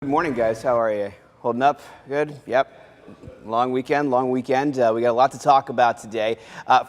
Good morning, guys. How are you? Holding up? Good? Yep. Long weekend. We got a lot to talk about today.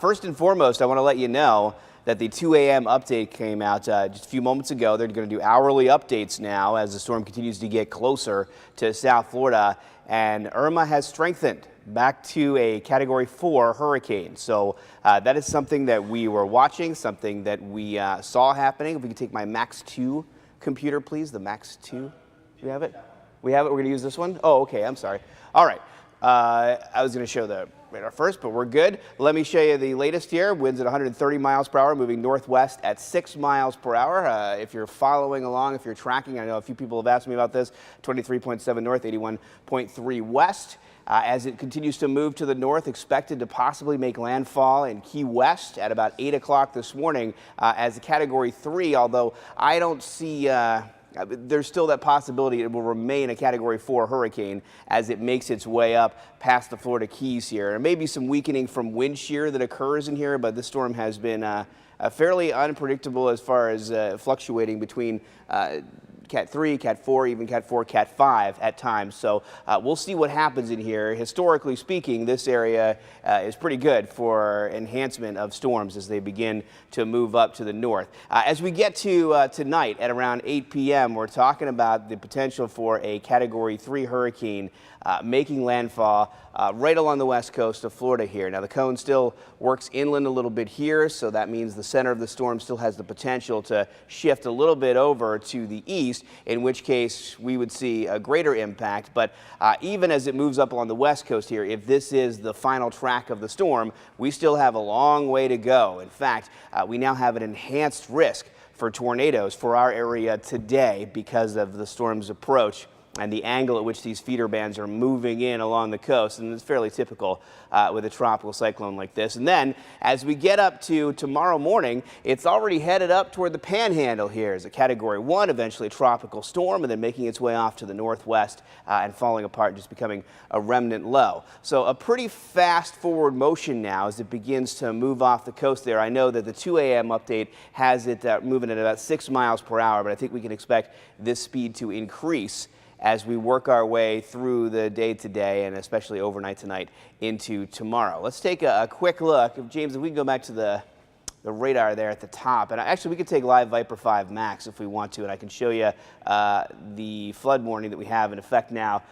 First and foremost, I want to let you know that the 2 a.m. update came out just a few moments ago. They're going to do hourly updates now as the storm continues to get closer to South Florida. And Irma has strengthened back to a Category 4 hurricane. So that is something that we were watching, something that we saw happening. If we could take my Max 2 computer, please, the Max 2. Do we have it? We have it. We're going to use this one. Oh, okay. I'm sorry. All right. I was going to show the radar first, but we're good. Let me show you the latest here. Winds at 130 miles per hour, moving northwest at 6 miles per hour. If you're following along, if you're tracking, I know a few people have asked me about this. 23.7 north, 81.3 west. As it continues to move to the north, expected to possibly make landfall in Key West at about 8 o'clock this morning as a Category 3, although I don't see... there's still that possibility it will remain a Category 4 hurricane as it makes its way up past the Florida Keys here. There may be some weakening from wind shear that occurs in here, but this storm has been fairly unpredictable as far as fluctuating between Cat 3, Cat 4, even Cat 4, Cat 5 at times. So we'll see what happens in here. Historically speaking, this area is pretty good for enhancement of storms as they begin to move up to the north. As we get to tonight at around 8 p.m., we're talking about the potential for a Category 3 hurricane making landfall right along the west coast of Florida here. Now, the cone still works inland a little bit here, so that means the center of the storm still has the potential to shift a little bit over to the east, in which case we would see a greater impact. But even as it moves up along the west coast here, if this is the final track of the storm, we still have a long way to go. In fact, we now have an enhanced risk for tornadoes for our area today because of the storm's approach and the angle at which these feeder bands are moving in along the coast. And it's fairly typical with a tropical cyclone like this. And then as we get up to tomorrow morning, it's already headed up toward the panhandle here as a Category 1, eventually a tropical storm, and then making its way off to the northwest and falling apart and just becoming a remnant low. So a pretty fast forward motion now as it begins to move off the coast there. I know that the 2 a.m. update has it moving at about 6 miles per hour, but I think we can expect this speed to increase as we work our way through the day today and especially overnight tonight into tomorrow. Let's take a quick look. James, if we can go back to the radar there at the top. And actually, we could take live Viper 5 Max if we want to, and I can show you the flood warning that we have in effect now.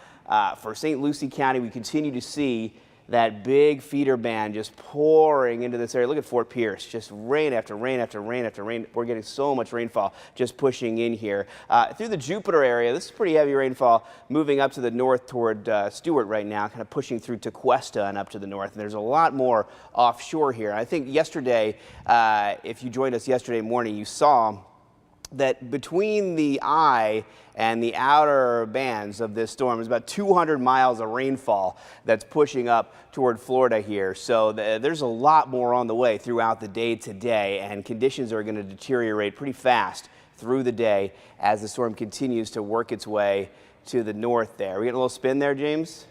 For St. Lucie County, we continue to see that big feeder band just pouring into this area. Look at Fort Pierce, just rain after rain after rain after rain. We're getting so much rainfall just pushing in here. Through the Jupiter area, this is pretty heavy rainfall moving up to the north toward Stewart right now, kind of pushing through Tequesta and up to the north. And there's a lot more offshore here. I think yesterday, if you joined us yesterday morning, you saw that between the eye and the outer bands of this storm is about 200 miles of rainfall that's pushing up toward Florida here. So there's a lot more on the way throughout the day today, and conditions are going to deteriorate pretty fast through the day as the storm continues to work its way to the north there. We getting a little spin there, James?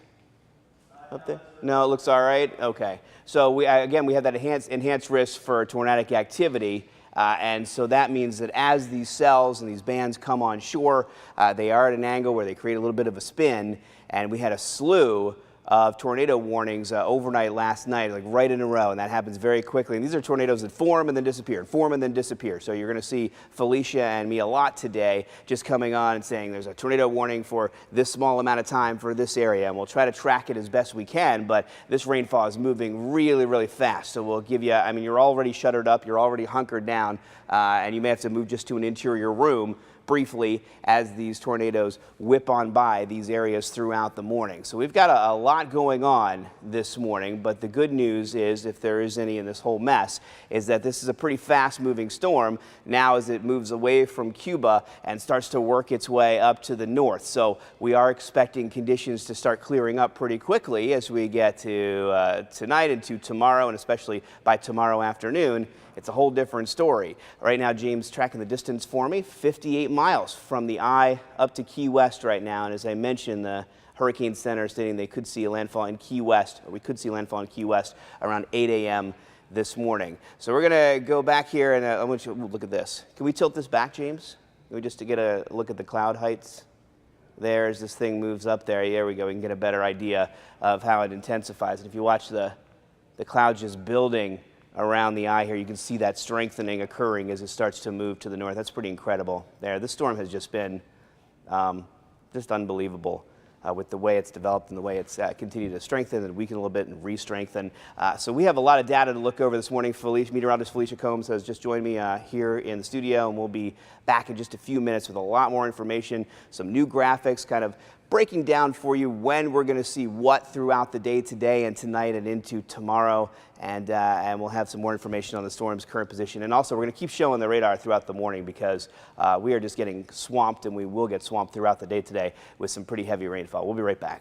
Up there? No, it looks all right? Okay. So we have that enhanced risk for tornadic activity. And so that means that as these cells and these bands come on shore, they are at an angle where they create a little bit of a spin. And we had a slew of tornado warnings overnight last night, like right in a row, and that happens very quickly. And these are tornadoes that form and then disappear, form and then disappear. So you're going to see Felicia and me a lot today just coming on and saying there's a tornado warning for this small amount of time for this area, and we'll try to track it as best we can, but this rainfall is moving really, really fast. So we'll give you, I mean, you're already shuttered up, you're already hunkered down, and you may have to move just to an interior room briefly as these tornadoes whip on by these areas throughout the morning. So we've got a lot going on this morning, but the good news is, if there is any in this whole mess, is that this is a pretty fast moving storm now as it moves away from Cuba and starts to work its way up to the north. So we are expecting conditions to start clearing up pretty quickly as we get to tonight and to tomorrow, and especially by tomorrow afternoon. It's a whole different story. Right now, James tracking the distance for me, 58 miles from the eye up to Key West right now. And as I mentioned, the Hurricane Center stating they could see a landfall in Key West, or we could see landfall in Key West around 8 a.m. this morning. So we're going to go back here and I want you to look at this. Can we tilt this back, James? Can we just to get a look at the cloud heights? there as this thing moves up there. There we go. We can get a better idea of how it intensifies. And if you watch the clouds just building around the eye here, you can see that strengthening occurring as it starts to move to the north. That's pretty incredible there. This storm has just been just unbelievable with the way it's developed and the way it's continued to strengthen and weaken a little bit and re-strengthen. So we have a lot of data to look over this morning. Meteorologist Felicia Combs has just joined me here in the studio, and we'll be back in just a few minutes with a lot more information, some new graphics, kind of breaking down for you when we're going to see what throughout the day today and tonight and into tomorrow. And we'll have some more information on the storm's current position. And also, we're going to keep showing the radar throughout the morning because we are just getting swamped, and we will get swamped throughout the day today with some pretty heavy rainfall. We'll be right back.